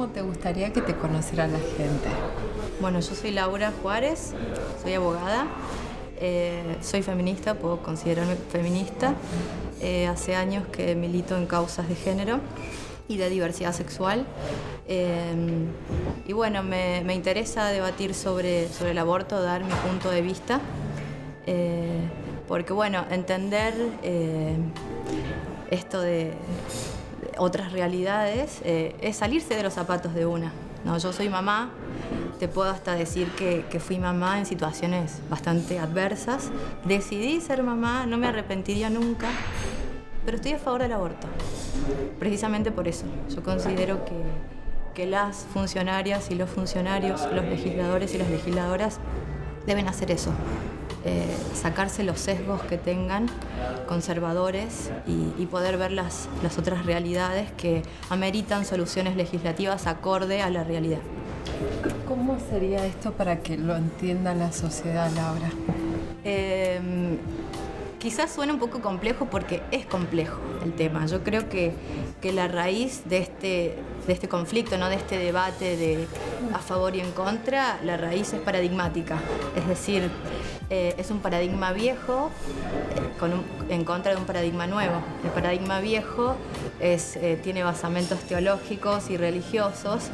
¿cómo te gustaría que te conociera la gente? Bueno, yo soy Laura Juárez, soy abogada, soy feminista, puedo considerarme feminista. Hace años que milito en causas de género y de diversidad sexual. Y bueno, me interesa debatir sobre el aborto, dar mi punto de vista, porque bueno, entender esto de otras realidades es salirse de los zapatos de una, ¿no? Yo soy mamá, te puedo hasta decir que fui mamá en situaciones bastante adversas. Decidí ser mamá, no me arrepentiría nunca, pero estoy a favor del aborto. Precisamente por eso. Yo considero que las funcionarias y los funcionarios, los legisladores y las legisladoras deben hacer eso. Sacarse los sesgos que tengan conservadores y poder ver las otras realidades que ameritan soluciones legislativas acorde a la realidad. ¿Cómo sería esto para que lo entienda la sociedad, Laura? Quizás suene un poco complejo porque es complejo el tema. Yo creo que la raíz de este conflicto, ¿no? De este debate de a favor y en contra, la raíz es paradigmática. Es decir, es un paradigma viejo en contra de un paradigma nuevo. El paradigma viejo tiene basamentos teológicos y religiosos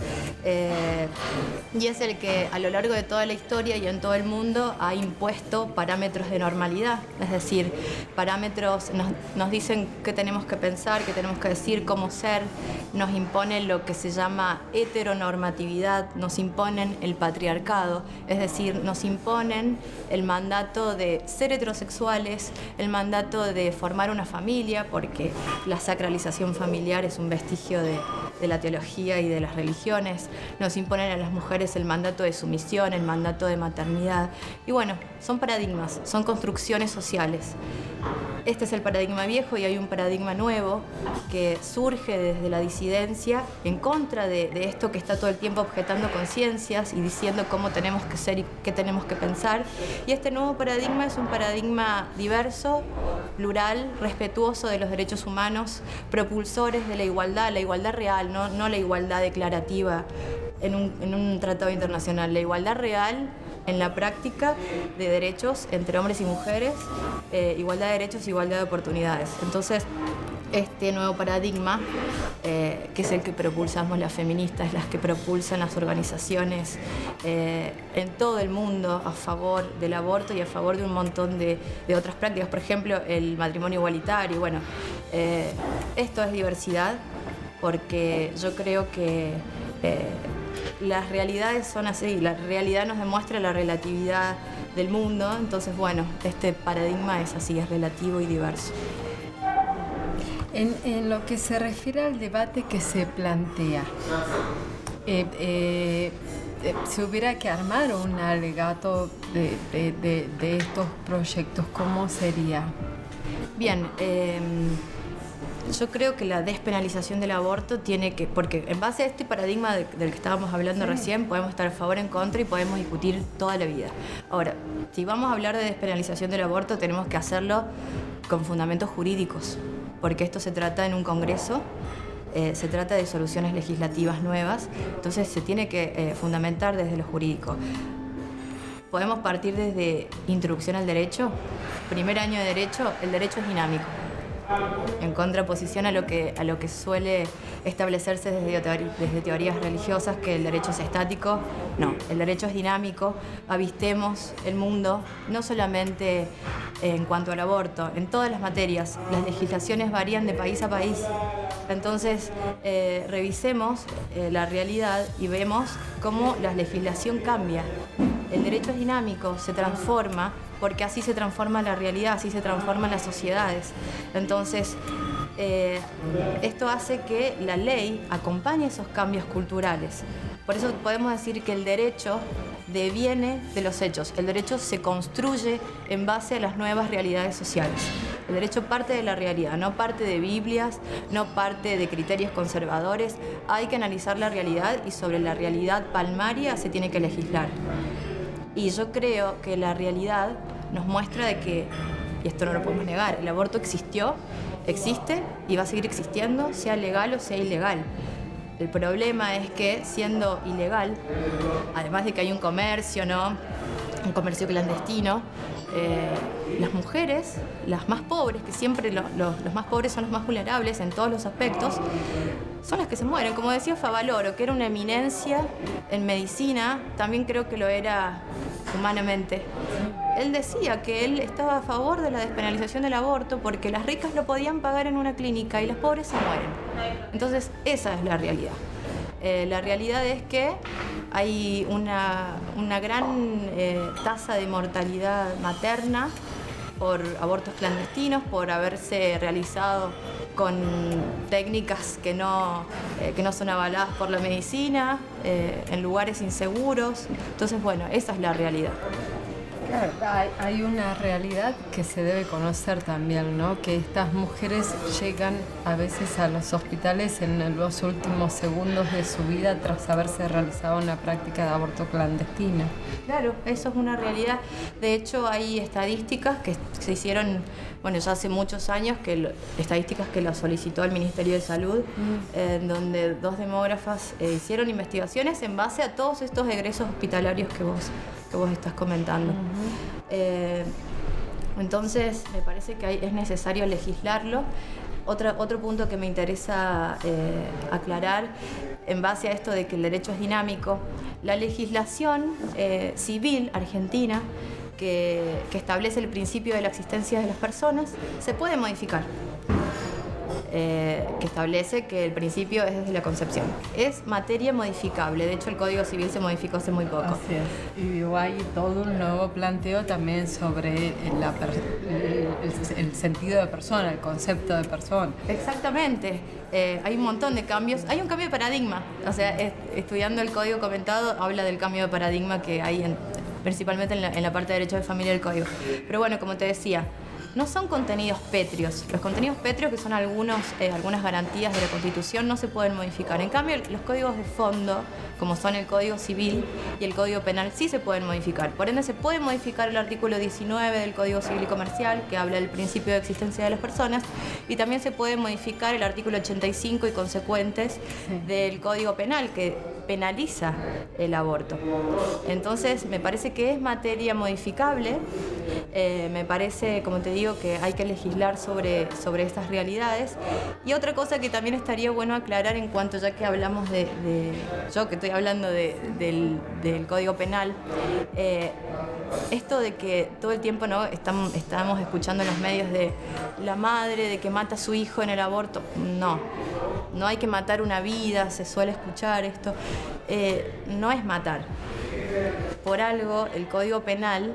y es el que a lo largo de toda la historia y en todo el mundo ha impuesto parámetros de normalidad. Es decir, parámetros nos dicen qué tenemos que pensar, qué tenemos que decir, cómo ser, nos imponen lo que se llama heteronormatividad, nos imponen el patriarcado, es decir, nos imponen el mandato de ser heterosexuales, el mandato de formar una familia, porque la sacralización familiar es un vestigio de la teología y de las religiones, nos imponen a las mujeres el mandato de sumisión, el mandato de maternidad, y bueno, son paradigmas, son construcciones sociales. Este es el paradigma viejo y hay un paradigma nuevo que surge desde la disidencia en contra de esto que está todo el tiempo objetando conciencias y diciendo cómo tenemos que ser y qué tenemos que pensar. Y este nuevo paradigma es un paradigma diverso, plural, respetuoso de los derechos humanos, propulsores de la igualdad real, no la igualdad declarativa en un tratado internacional, la igualdad real en la práctica de derechos entre hombres y mujeres, igualdad de derechos, igualdad de oportunidades. Entonces, este nuevo paradigma, que es el que propulsamos las feministas, las que propulsan las organizaciones en todo el mundo a favor del aborto y a favor de un montón de otras prácticas, por ejemplo, el matrimonio igualitario. Bueno, esto es diversidad, porque yo creo que las realidades son así, la realidad nos demuestra la relatividad del mundo, entonces bueno, este paradigma es así, es relativo y diverso. En lo que se refiere al debate que se plantea, si hubiera que armar un alegato de estos proyectos, ¿cómo sería? Bien, yo creo que la despenalización del aborto tiene que, porque en base a este paradigma del que estábamos hablando recién, podemos estar a favor, en contra y podemos discutir toda la vida. Ahora, si vamos a hablar de despenalización del aborto, tenemos que hacerlo con fundamentos jurídicos, porque esto se trata en un congreso, se trata de soluciones legislativas nuevas, entonces se tiene que fundamentar desde lo jurídico. Podemos partir desde introducción al derecho. Primer año de derecho, el derecho es dinámico, en contraposición a lo que suele establecerse desde teorías religiosas, que el derecho es estático. No, el derecho es dinámico. Avistemos el mundo, no solamente en cuanto al aborto, en todas las materias. Las legislaciones varían de país a país. Entonces, revisemos la realidad y vemos cómo la legislación cambia. El derecho es dinámico, se transforma, porque así se transforma la realidad, así se transforman las sociedades. Entonces, esto hace que la ley acompañe esos cambios culturales. Por eso podemos decir que el derecho deviene de los hechos. El derecho se construye en base a las nuevas realidades sociales. El derecho parte de la realidad, no parte de Biblias, no parte de criterios conservadores. Hay que analizar la realidad y sobre la realidad palmaria se tiene que legislar. Y yo creo que la realidad nos muestra de que, y esto no lo podemos negar, el aborto existió, existe y va a seguir existiendo, sea legal o sea ilegal. El problema es que, siendo ilegal, además de que hay un comercio, ¿no? Un comercio clandestino, las mujeres, las más pobres, que siempre los más pobres son los más vulnerables en todos los aspectos, son las que se mueren. Como decía Favaloro, que era una eminencia en medicina, también creo que lo era humanamente. Él decía que él estaba a favor de la despenalización del aborto porque las ricas lo podían pagar en una clínica y las pobres se mueren. Entonces, esa es la realidad. La realidad es que hay una gran tasa de mortalidad materna por abortos clandestinos, por haberse realizado con técnicas que no son avaladas por la medicina, en lugares inseguros. Entonces, bueno, esa es la realidad. Claro, hay una realidad que se debe conocer también, ¿no? Que estas mujeres llegan a veces a los hospitales en los últimos segundos de su vida tras haberse realizado una práctica de aborto clandestina. Claro, eso es una realidad. De hecho, hay estadísticas que se hicieron, bueno, ya hace muchos años, estadísticas que las solicitó el Ministerio de Salud, donde 2 demógrafas hicieron investigaciones en base a todos estos egresos hospitalarios que vos estás comentando. Entonces, me parece que es necesario legislarlo. Otro punto que me interesa aclarar, en base a esto de que el derecho es dinámico, la legislación civil argentina, que establece el principio de la existencia de las personas, se puede modificar. Que establece que el principio es desde la concepción. Es materia modificable. De hecho, el Código Civil se modificó hace muy poco. Así es. Y hay todo un nuevo planteo también sobre el sentido de persona, el concepto de persona. Exactamente. Hay un montón de cambios. Hay un cambio de paradigma. O sea, estudiando el Código comentado, habla del cambio de paradigma que hay principalmente en la parte de derecho de familia del Código. Pero bueno, como te decía, no son contenidos pétreos. Los contenidos pétreos, que son algunas garantías de la Constitución, no se pueden modificar. En cambio, los códigos de fondo, como son el Código Civil y el Código Penal, sí se pueden modificar. Por ende, se puede modificar el artículo 19 del Código Civil y Comercial, que habla del principio de existencia de las personas, y también se puede modificar el artículo 85 y consecuentes del Código Penal, que penaliza el aborto. Entonces, me parece que es materia modificable. Me parece, como te digo, que hay que legislar sobre estas realidades. Y otra cosa que también estaría bueno aclarar en cuanto, ya que hablamos yo que estoy hablando del Código Penal, esto de que todo el tiempo, ¿no?, estamos escuchando en los medios de la madre de que mata a su hijo en el aborto. No hay que matar una vida, se suele escuchar esto. No es matar. Por algo, el Código Penal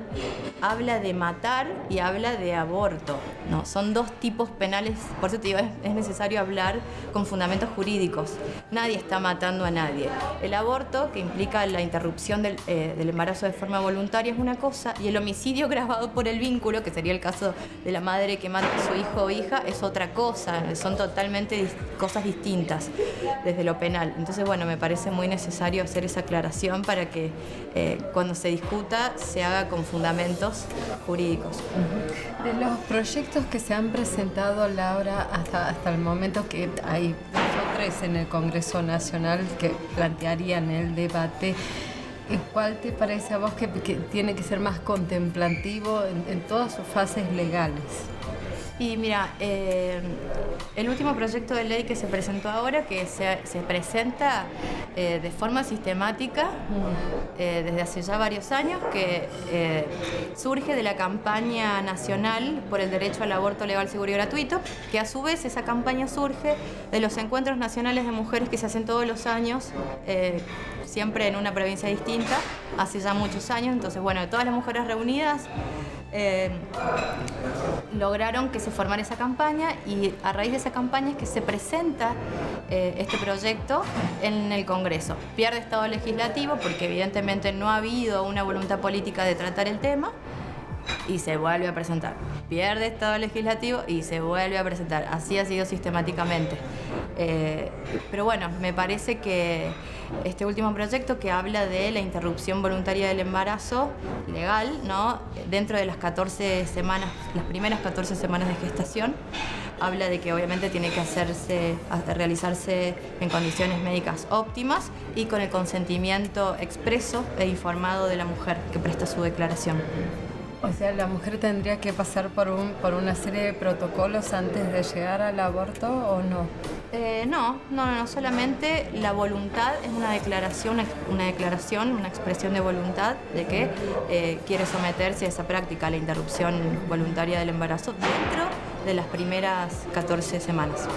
habla de matar y habla de aborto. No, son 2 tipos penales, por eso te digo, es necesario hablar con fundamentos jurídicos. Nadie está matando a nadie. El aborto, que implica la interrupción del embarazo de forma voluntaria, es una cosa, y el homicidio agravado por el vínculo, que sería el caso de la madre que mata a su hijo o hija, es otra cosa. Son totalmente cosas distintas desde lo penal. Entonces, bueno, me parece muy necesario hacer esa aclaración para que cuando se discuta se haga con fundamentos jurídicos. De los proyectos que se han presentado, Laura, hasta el momento, que hay 2 o 3 en el Congreso Nacional que plantearían el debate, ¿cuál te parece a vos que tiene que ser más contemplativo en todas sus fases legales? Y mira, el último proyecto de ley que se presentó ahora, que se presenta de forma sistemática desde hace ya varios años, que surge de la campaña nacional por el derecho al aborto legal, seguro y gratuito, que a su vez esa campaña surge de los encuentros nacionales de mujeres que se hacen todos los años, siempre en una provincia distinta, hace ya muchos años. Entonces, bueno, todas las mujeres reunidas lograron que se formara esa campaña, y a raíz de esa campaña es que se presenta este proyecto en el Congreso. Pierde estado legislativo porque evidentemente no ha habido una voluntad política de tratar el tema, y se vuelve a presentar. Pierde estado legislativo y se vuelve a presentar. Así ha sido sistemáticamente. Pero bueno, me parece que este último proyecto, que habla de la interrupción voluntaria del embarazo legal, ¿no?, dentro de las 14 semanas, las primeras 14 semanas de gestación, habla de que obviamente tiene que realizarse en condiciones médicas óptimas y con el consentimiento expreso e informado de la mujer que presta su declaración. O sea, la mujer tendría que pasar por una serie de protocolos antes de llegar al aborto, ¿o no? No, solamente la voluntad es una declaración, una expresión de voluntad de que quiere someterse a esa práctica, la interrupción voluntaria del embarazo, dentro de las primeras 14 semanas.